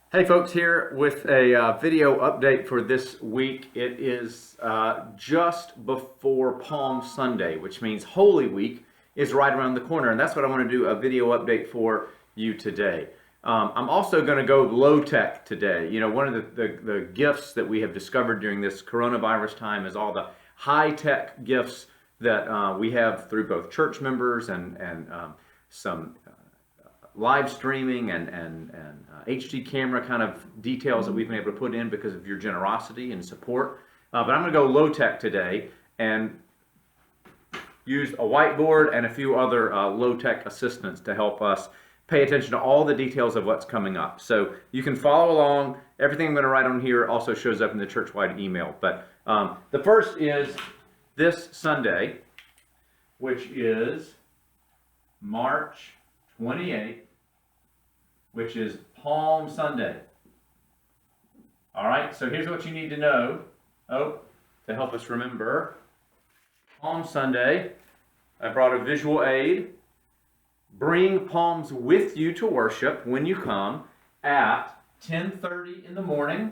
Hey folks, here with a video update for this week. It is just before Palm Sunday, which means Holy Week is right around the corner, and that's what I want to do a video update for you today. I'm also going to go low tech today. You know, one of the gifts that we have discovered during this coronavirus time is all the high tech gifts that we have through both church members and some live streaming and HD camera kind of details that we've been able to put in because of your generosity and support. But I'm going to go low tech today and use a whiteboard and a few other low tech assistants to help us pay attention to all the details of what's coming up. So you can follow along. Everything I'm going to write on here also shows up in the church-wide email. But the first is this Sunday, which is March 28th, which is Palm Sunday. All right, so here's what you need to know. To help us remember, Palm Sunday, I brought a visual aid. Bring palms with you to worship when you come at 10:30 in the morning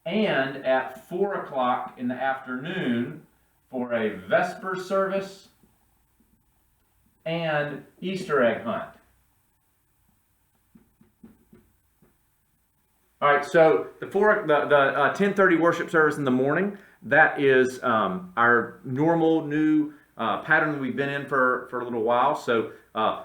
and at 4 o'clock in the afternoon for a Vesper service and Easter egg hunt. All right, so the 10:30 worship service in the morning, that is our normal new pattern that we've been in for a little while. So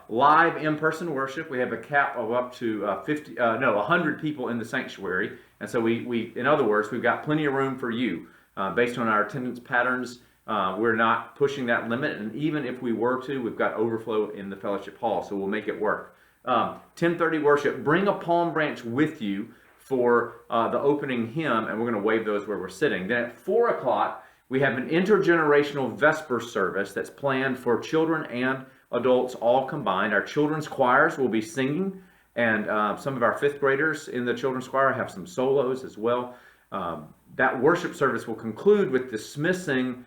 live in-person worship, we have a cap of up to 100 people in the sanctuary. And so we in other words, we've got plenty of room for you. Based on our attendance patterns, we're not pushing that limit. And even if we were to, we've got overflow in the fellowship hall, so we'll make it work. 10:30 worship, bring a palm branch with you for the opening hymn, and we're going to wave those where we're sitting. Then at 4 o'clock, we have an intergenerational Vesper service that's planned for children and adults all combined. Our children's choirs will be singing, and some of our fifth graders in the children's choir have some solos as well. That worship service will conclude with dismissing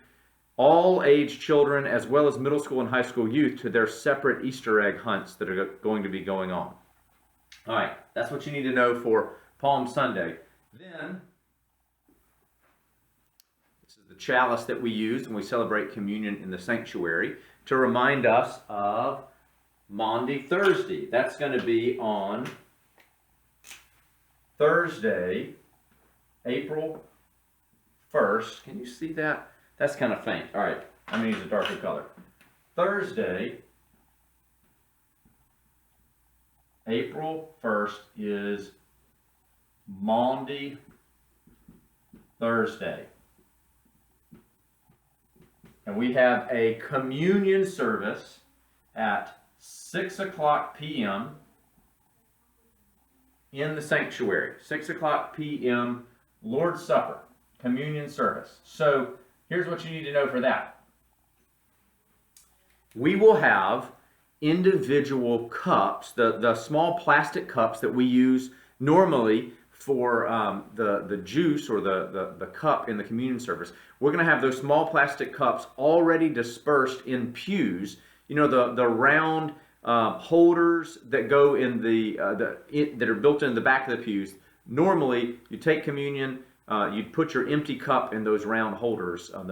all age children as well as middle school and high school youth to their separate Easter egg hunts that are going to be going on. All right, that's what you need to know for Palm Sunday. Then, this is the chalice that we use when we celebrate communion in the sanctuary to remind us of Maundy Thursday. That's going to be on Thursday, April 1st. Can you see that? That's kind of faint. All right, I'm going to use a darker color. Thursday, April 1st is Maundy Thursday. And we have a communion service at 6 o'clock p.m. in the sanctuary. 6 o'clock p.m. Lord's Supper, communion service. So here's what you need to know for that. We will have individual cups, the small plastic cups that we use normally for the juice or the cup in the communion service. We're going to have those small plastic cups already dispersed in pews. You know, the round holders that go in that are built in the back of the pews. Normally, you take communion, you'd put your empty cup in those round holders on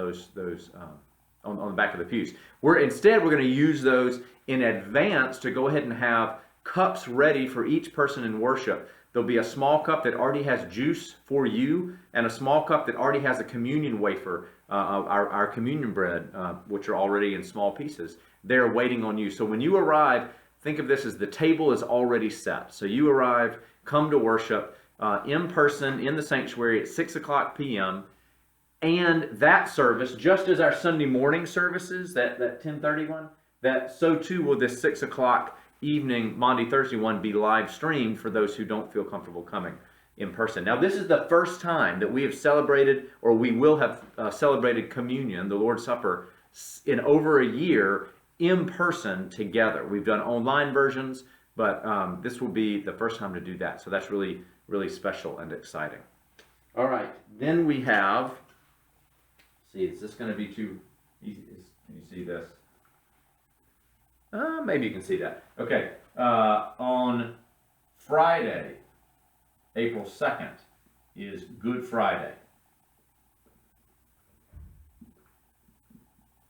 on the back of the pews. Instead we're going to use those in advance to go ahead and have cups ready for each person in worship. There'll be a small cup that already has juice for you and a small cup that already has a communion wafer, our communion bread, which are already in small pieces. They're waiting on you. So when you arrive, think of this as the table is already set. So you arrive, come to worship in person in the sanctuary at 6 o'clock p.m. And that service, just as our Sunday morning services, that 10:30 one, so too will this 6 o'clock evening Maundy Thursday one be live streamed for those who don't feel comfortable coming in person. Now, this is the first time that we have celebrated, or we will have celebrated communion, the Lord's Supper, in over a year in person together. We've done online versions, but this will be the first time to do that. So that's really, really special and exciting. All right, then we have, see, is this going to be too easy? Can you see this? Maybe you can see that. Okay, on Friday, April 2nd, is Good Friday.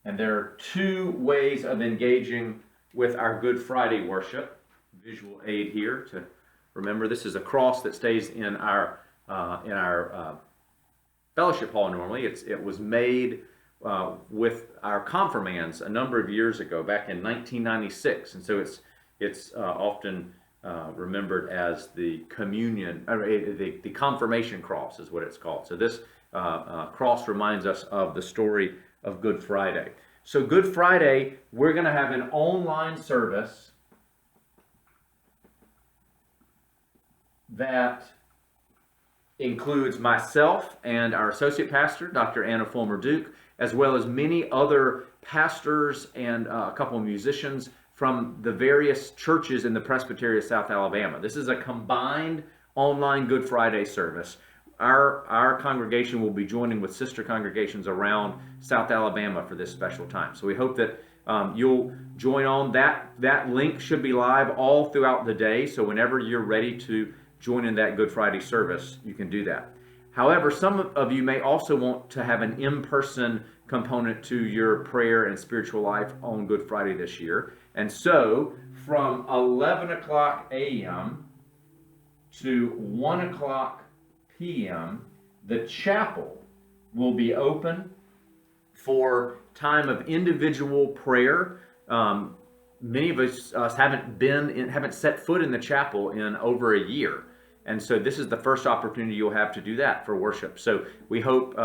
And there are two ways of engaging with our Good Friday worship. Visual aid here to remember this is a cross that stays in our fellowship hall normally. It was made with our confirmands a number of years ago, back in 1996, and so it's often remembered as the communion, the confirmation cross is what it's called. So this cross reminds us of the story of Good Friday. So Good Friday, we're going to have an online service that includes myself and our associate pastor, Dr. Anna Fulmer-Duke, as well as many other pastors and a couple of musicians from the various churches in the Presbytery of South Alabama. This is a combined online Good Friday service. Our congregation will be joining with sister congregations around South Alabama for this special time. So we hope that you'll join on. That link should be live all throughout the day, so whenever you're ready to join in that Good Friday service, you can do that. However, some of you may also want to have an in-person component to your prayer and spiritual life on Good Friday this year. And so, from 11 o'clock a.m. to 1 o'clock p.m., the chapel will be open for time of individual prayer. Many of us haven't set foot in the chapel in over a year. And so this is the first opportunity you'll have to do that for worship. So we hope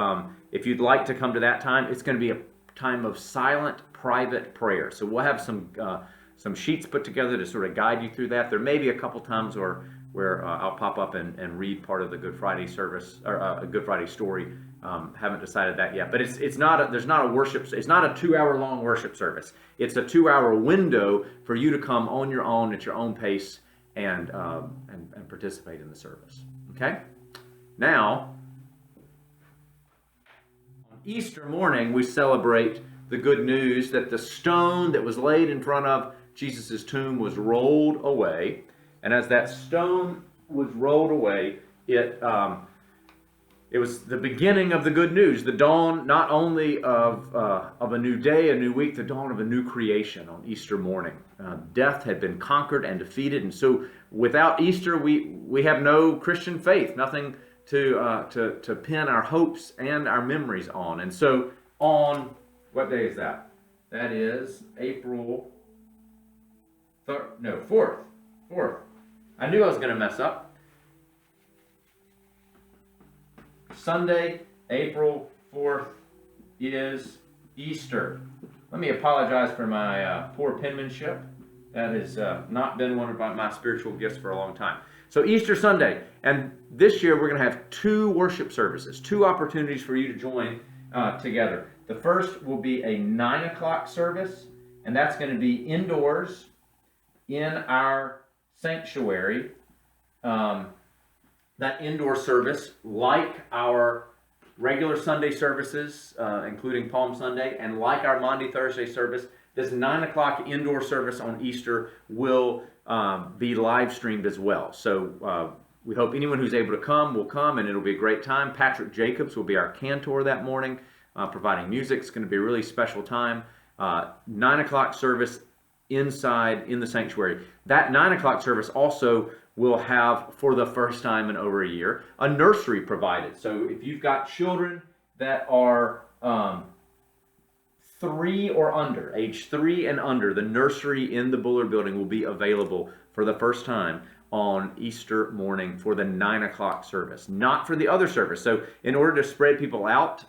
if you'd like to come to that time, it's going to be a time of silent, private prayer. So we'll have some sheets put together to sort of guide you through that. There may be a couple times where I'll pop up and read part of the Good Friday service or a Good Friday story. Haven't decided that yet, but it's not a 2-hour long worship service. It's a 2-hour window for you to come on your own at your own pace and participate in the service. Okay? Now, on Easter morning, we celebrate the good news that the stone that was laid in front of Jesus' tomb was rolled away. And as that stone was rolled away, it was the beginning of the good news, the dawn not only of a new day, a new week, the dawn of a new creation on Easter morning. Death had been conquered and defeated, and so without Easter, we have no Christian faith, nothing to pin our hopes and our memories on. And so on, what day is that? That is April 4th. I knew I was going to mess up. Sunday, April 4th is Easter. Let me apologize for my poor penmanship. That has not been one of my spiritual gifts for a long time. So Easter Sunday, and this year we're going to have 2 worship services, 2 opportunities for you to join together. The first will be a 9 o'clock service, and that's going to be indoors in our sanctuary. That indoor service, like our regular Sunday services, including Palm Sunday, and like our Maundy Thursday service, this 9 o'clock indoor service on Easter will be live streamed as well. So we hope anyone who's able to come will come, and it'll be a great time. Patrick Jacobs will be our cantor that morning, providing music. It's going to be a really special time. 9 o'clock service inside in the sanctuary. That 9 o'clock service also will have, for the first time in over a year, a nursery provided. So if you've got children that are 3 or under, age 3 and under, the nursery in the Bullard building will be available for the first time on Easter morning for the 9 o'clock service, not for the other service. So in order to spread people out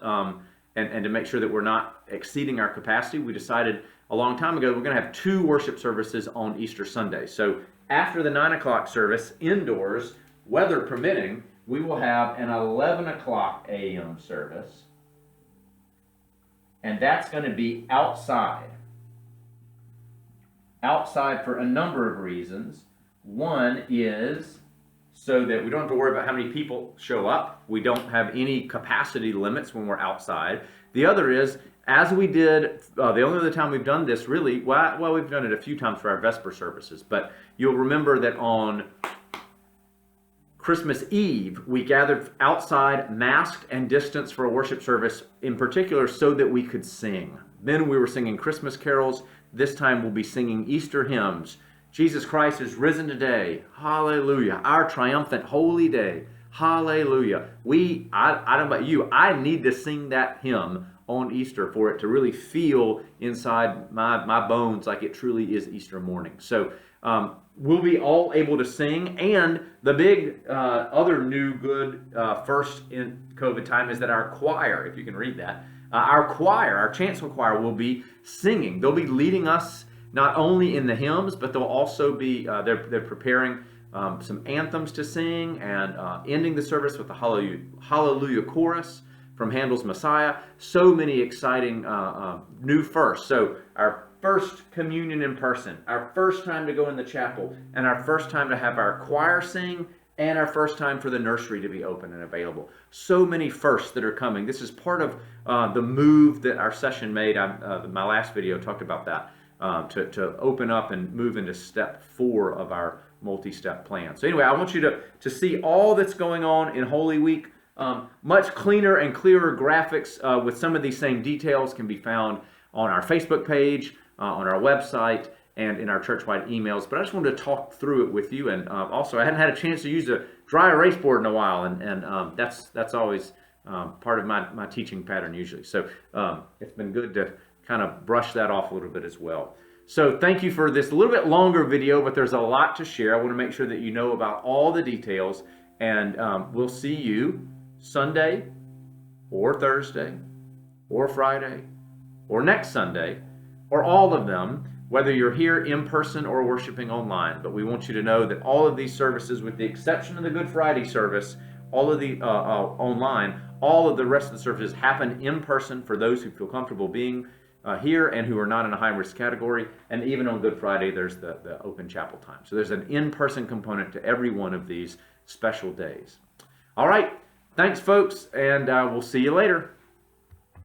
and to make sure that we're not exceeding our capacity, we decided a long time ago we're going to have 2 worship services on Easter Sunday. So after the 9 o'clock service, indoors, weather permitting, we will have an 11 o'clock a.m. service. And that's going to be outside. Outside for a number of reasons. One is so that we don't have to worry about how many people show up. We don't have any capacity limits when we're outside. The other is, as we did, the only other time we've done this really, well, we've done it a few times for our Vesper services, but you'll remember that on Christmas Eve, we gathered outside, masked and distanced for a worship service, in particular so that we could sing. Then we were singing Christmas carols. This time we'll be singing Easter hymns. Jesus Christ is risen today. Hallelujah. Our triumphant holy day. Hallelujah. I don't know about you, I need to sing that hymn on Easter for it to really feel inside my bones like it truly is Easter morning. So we'll be all able to sing. And the big other new good first in COVID time is that our choir, if you can read that, our chancel choir will be singing. They'll be leading us not only in the hymns, but they'll also be, they're preparing some anthems to sing and ending the service with the Hallelujah chorus from Handel's Messiah. So many exciting new firsts. So our first communion in person, our first time to go in the chapel, and our first time to have our choir sing, and our first time for the nursery to be open and available. So many firsts that are coming. This is part of the move that our session made. My last video talked about that, to open up and move into step 4 of our multi-step plan. So anyway, I want you to see all that's going on in Holy Week. Much cleaner and clearer graphics with some of these same details can be found on our Facebook page, on our website, and in our church-wide emails. But I just wanted to talk through it with you. And also, I hadn't had a chance to use a dry erase board in a while, and that's always part of my teaching pattern usually. So it's been good to kind of brush that off a little bit as well. So thank you for this little bit longer video, but there's a lot to share. I want to make sure that you know about all the details, and we'll see you Sunday or Thursday or Friday or next Sunday or all of them, whether you're here in person or worshiping online. But we want you to know that all of these services, with the exception of the Good Friday service, all of the online, all of the rest of the services happen in person for those who feel comfortable being here and who are not in a high-risk category. And even on Good Friday, there's the open chapel time. So there's an in-person component to every one of these special days. All right. Thanks, folks, and we'll see you later.